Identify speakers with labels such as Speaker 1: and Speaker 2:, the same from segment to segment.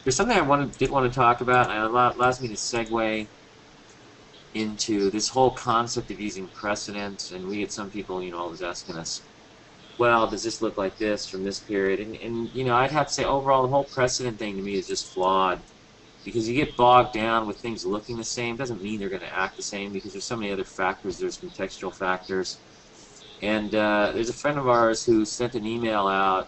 Speaker 1: There's something I did want to talk about, and it allows me to segue into this whole concept of using precedent. And we get some people, always asking us, well, does this look like this from this period? And I'd have to say overall, the whole precedent thing to me is just flawed because you get bogged down with things looking the same. Doesn't mean they're going to act the same because there's so many other factors. There's contextual factors. And there's a friend of ours who sent an email out.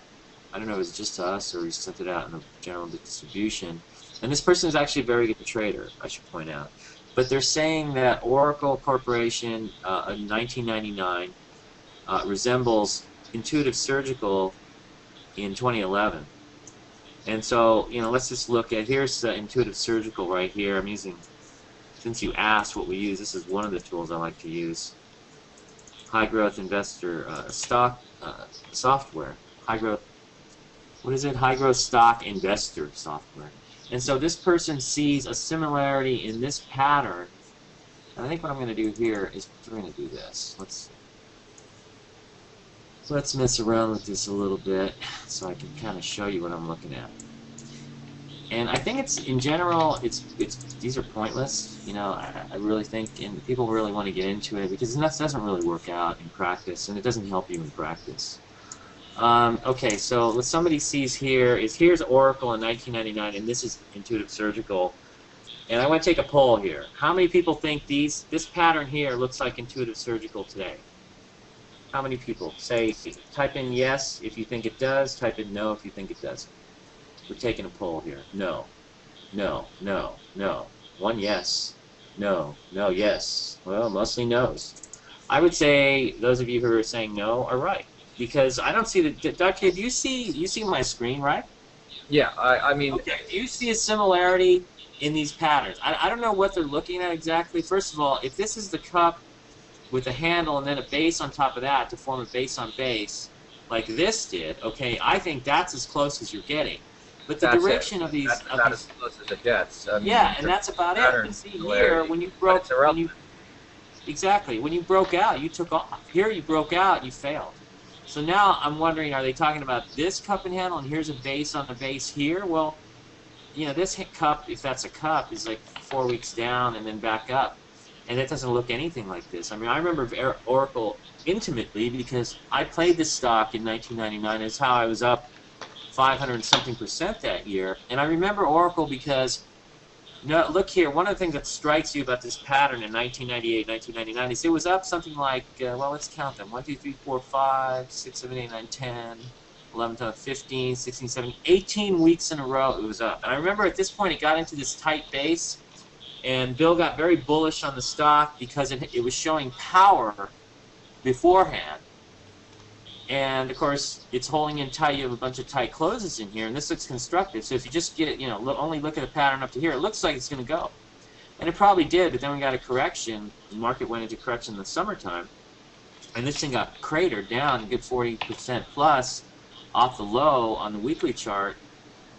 Speaker 1: I don't know if it was just to us or he sent it out in the general distribution. And this person is actually a very good trader, I should point out. But they're saying that Oracle Corporation in 1999 resembles Intuitive Surgical in 2011. And so, let's just look at, here's Intuitive Surgical right here. I'm using, since you asked what we use, this is one of the tools I like to use. High Growth Investor Stock Software. High Growth, what is it? High Growth Stock Investor Software. And so this person sees a similarity in this pattern. And I think what I'm going to do here is we're going to do this. Let's mess around with this a little bit so I can kind of show you what I'm looking at. And I think it's, in general, these are pointless. I really think, and people really want to get into it because that doesn't really work out in practice, and it doesn't help you in practice. Okay, so what somebody sees here is here's Oracle in 1999, and this is Intuitive Surgical. And I want to take a poll here. How many people think this pattern here looks like Intuitive Surgical today? How many people? Say, type in yes if you think it does, type in no if you think it doesn't. We're taking a poll here. No, no, no, no. One yes, no, no, yes. Well, mostly no's. I would say those of you who are saying no are right. Because I don't see the, Dr. Do you see my screen, right?
Speaker 2: Yeah, I mean...
Speaker 1: Okay, do you see a similarity in these patterns? I don't know what they're looking at exactly. First of all, if this is the cup with a handle and then a base on top of that to form a base on base, like this did, okay, I think that's as close as you're getting. But the direction of these...
Speaker 2: That's about as close as it gets. I mean,
Speaker 1: yeah, and that's about it. And see here, when you broke... Exactly. When you broke out, you took off. Here you broke out, you failed. So now I'm wondering, are they talking about this cup and handle, and here's a base on the base here? Well, this cup, if that's a cup, is like 4 weeks down and then back up. And it doesn't look anything like this. I mean, I remember Oracle intimately because I played this stock in 1999. It's how I was up 500-something% that year. And I remember Oracle because, look here, one of the things that strikes you about this pattern in 1998, 1999 is it was up something like, well, let's count them. 1, 2, 3, 4, 5, 6, 7, 8, 9, 10, 11, 12, 15, 16, 17, 18 weeks in a row it was up. And I remember at this point it got into this tight base, and Bill got very bullish on the stock because it was showing power beforehand. And of course, it's holding in tight. You have a bunch of tight closes in here, and this looks constructive. So if you just get, only look at the pattern up to here, it looks like it's going to go. And it probably did, but then we got a correction. The market went into correction in the summertime, and this thing got cratered down a good 40% plus off the low on the weekly chart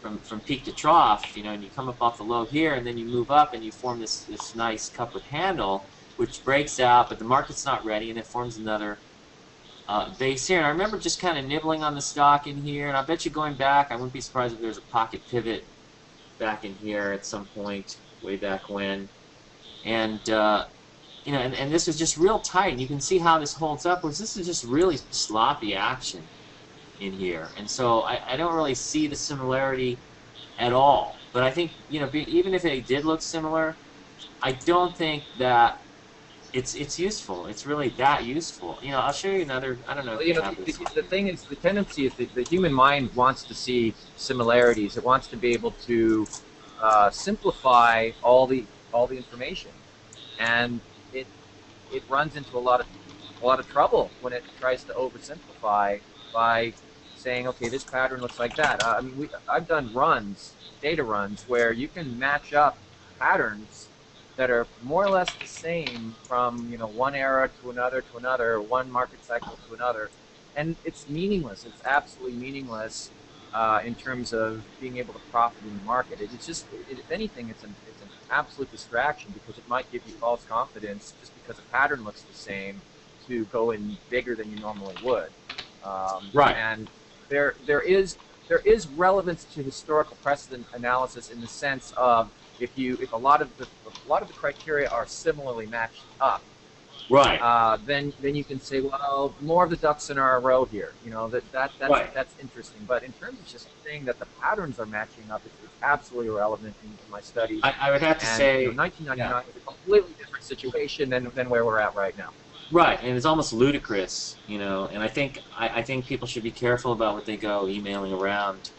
Speaker 1: from peak to trough. And you come up off the low here, and then you move up, and you form this nice cup with handle, which breaks out, but the market's not ready, and it forms another base here. And I remember just kind of nibbling on the stock in here, and I bet you going back, I wouldn't be surprised if there's a pocket pivot back in here at some point, way back when. And and this is just real tight, and you can see how this holds up, whereas this is just really sloppy action in here. And so I don't really see the similarity at all. But I think, even if it did look similar, I don't think that it's useful. It's really that useful. I'll show you another. I don't know.
Speaker 2: The thing is, the tendency is that the human mind wants to see similarities. It wants to be able to simplify all the information, and it runs into a lot of trouble when it tries to oversimplify by saying, okay, this pattern looks like that. I mean, I've done data runs, where you can match up patterns that are more or less the same from one era to another, one market cycle to another, and it's meaningless. It's absolutely meaningless in terms of being able to profit in the market. It's just, if anything, it's an absolute distraction, because it might give you false confidence just because a pattern looks the same to go in bigger than you normally would.
Speaker 1: Right.
Speaker 2: And there is there is relevance to historical precedent analysis in the sense of if a lot of the criteria are similarly matched up,
Speaker 1: Right.
Speaker 2: then you can say, well, more of the ducks in our row here. You know,
Speaker 1: Right.
Speaker 2: that's interesting. But in terms of just saying that the patterns are matching up, it's absolutely irrelevant in my studies.
Speaker 1: I would have to
Speaker 2: And
Speaker 1: say,
Speaker 2: 1999 is a completely different situation than where we're at right now.
Speaker 1: right, and it's almost ludicrous, you know. And I think people should be careful about what they go emailing around.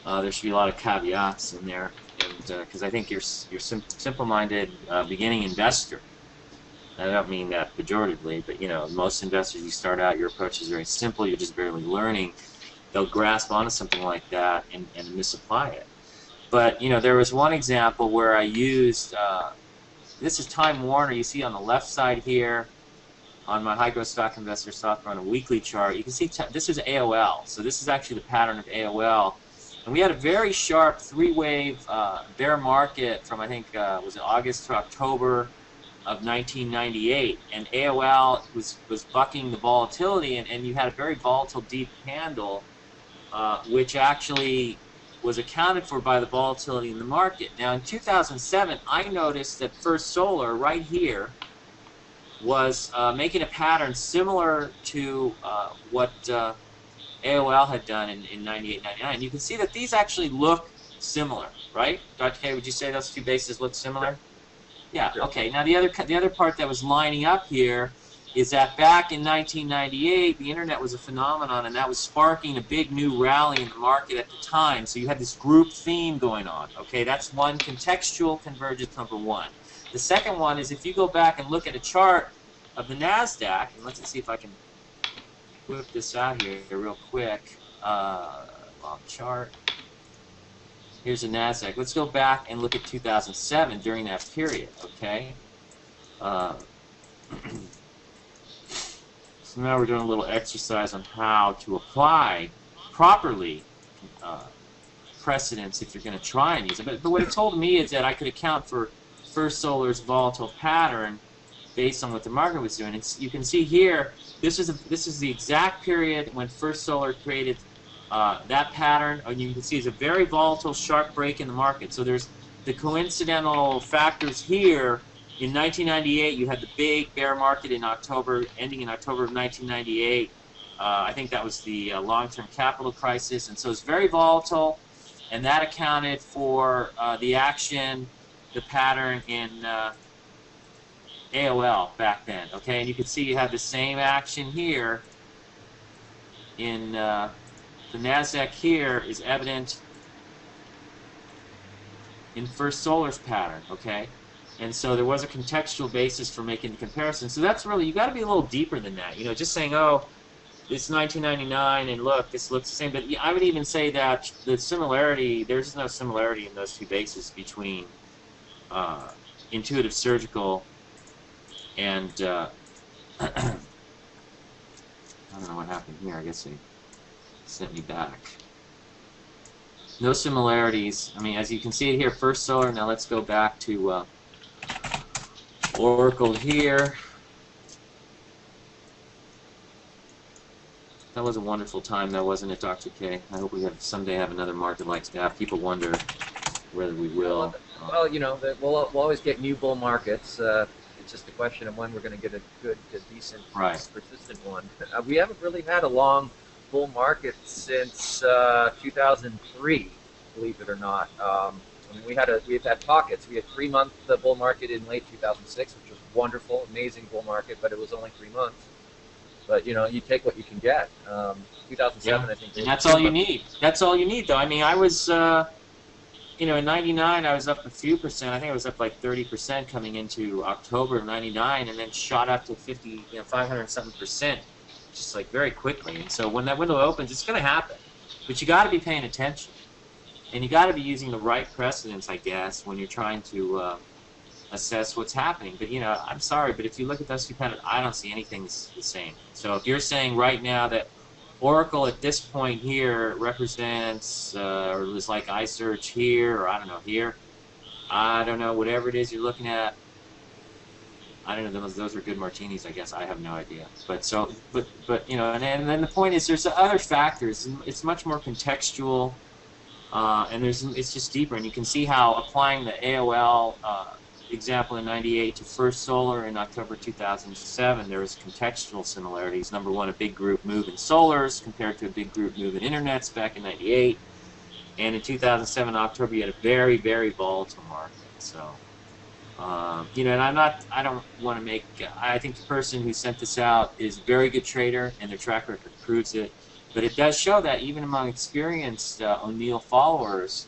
Speaker 1: There should be a lot of caveats in there, and because I think you're simple-minded beginning investor. I don't mean that pejoratively, but you know, most investors, you start out, your approach is very simple. You're just barely learning. They'll grasp onto something like that and misapply it. But you know, there was one example where I used. This is Time Warner. You see on the left side here, on my high growth stock investor software on a weekly chart, you can see this is AOL. So this is actually the pattern of AOL. And we had a very sharp three-wave bear market from, I think, was it August to October of 1998. And AOL was bucking the volatility, and you had a very volatile deep candle, which actually was accounted for by the volatility in the market. Now, in 2007, I noticed that First Solar right here was making a pattern similar to what AOL had done in 98, 99. You can see that these actually look similar, right? Dr. K, would you say those two bases look similar? Yeah, okay. Now the other part that was lining up here is that back in 1998, the internet was a phenomenon, and that was sparking a big new rally in the market at the time. So you had this group theme going on. Okay, that's one contextual convergence number one. The second one is if you go back and look at a chart of the NASDAQ, and let's see if I can whip this out here real quick. Long chart. Here's the NASDAQ. Let's go back and look at 2007 during that period, okay? So now we're doing a little exercise on how to apply properly precedents if you're going to try and use it. But what it told me is that I could account for First Solar's volatile pattern based on what the market was doing. And you can see here, this is the exact period when First Solar created that pattern, and you can see it's a very volatile, sharp break in the market. So there's the coincidental factors here. In 1998, you had the big bear market in October, ending in October of 1998. I think that was the long-term capital crisis, and so it's very volatile, and that accounted for the action, the pattern in AOL back then. Okay, and you can see you have the same action here in the NASDAQ. Here is evident in First Solar's pattern. Okay. And so there was a contextual basis for making the comparison. So that's really, you got to be a little deeper than that. You know, just saying, oh, it's 1999 and look, this looks the same. But I would even say that the similarity, there's no similarity in those two bases between intuitive surgical and I don't know what happened here. I guess they sent me back. No similarities. I mean, as you can see it here, First Solar. Now let's go back to Oracle here. That was a wonderful time, though, wasn't it, Dr. K? I hope we someday have another market like that. People wonder whether we will.
Speaker 2: Well, you know, we'll always get new bull markets. It's just a question of when we're going to get a good, decent, persistent one. We haven't really had a long bull market since 2003, believe it or not. I mean, we've had pockets. We had 3-month bull market in late 2006, which was wonderful, amazing bull market, but it was only 3 months. But you know, you take what you can get. 2007, I think.
Speaker 1: And that's all you need. That's all you need, though. I mean, I was, you know, in '99, I was up a few percent. I think I was up like 30% coming into October of '99, and then shot up to 500-something%, just like very quickly. And so when that window opens, it's going to happen. But you got to be paying attention. And you got to be using the right precedents, I guess, when you're trying to assess what's happening. But, you know, I'm sorry, but if you look at those two patterns, I don't see anything the same. So if you're saying right now that Oracle at this point here represents, or it was like iSearch here, or I don't know, here, I don't know, whatever it is you're looking at, I don't know. Those are good martinis, I guess. I have no idea. But you know, and then the point is, there's other factors. It's much more contextual, and it's just deeper. And you can see how applying the AOL example in '98 to First Solar in October 2007, there was contextual similarities. Number one, a big group move in solars compared to a big group move in internets back in '98, and in 2007 October, you had a very, very volatile market. So. You know, and I don't want to make, I think the person who sent this out is a very good trader, and their track record proves it. But it does show that even among experienced O'Neill followers,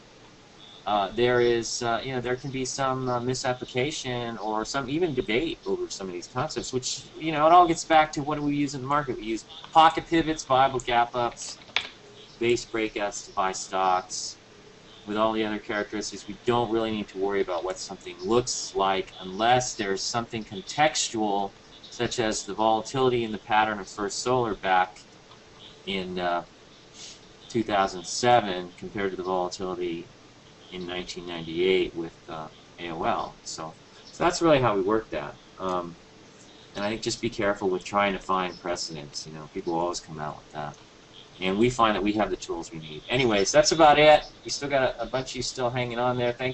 Speaker 1: there is, you know, there can be some misapplication or some even debate over some of these concepts, which, you know, it all gets back to what do we use in the market. We use pocket pivots, viable gap ups, base breakouts to buy stocks. With all the other characteristics, we don't really need to worry about what something looks like unless there's something contextual, such as the volatility in the pattern of First Solar back in 2007 compared to the volatility in 1998 with AOL. So that's really how we work that. And I think just be careful with trying to find precedents. You know, people always come out with that. And we find that we have the tools we need. Anyways, that's about it. We still got a bunch of you still hanging on there. Thank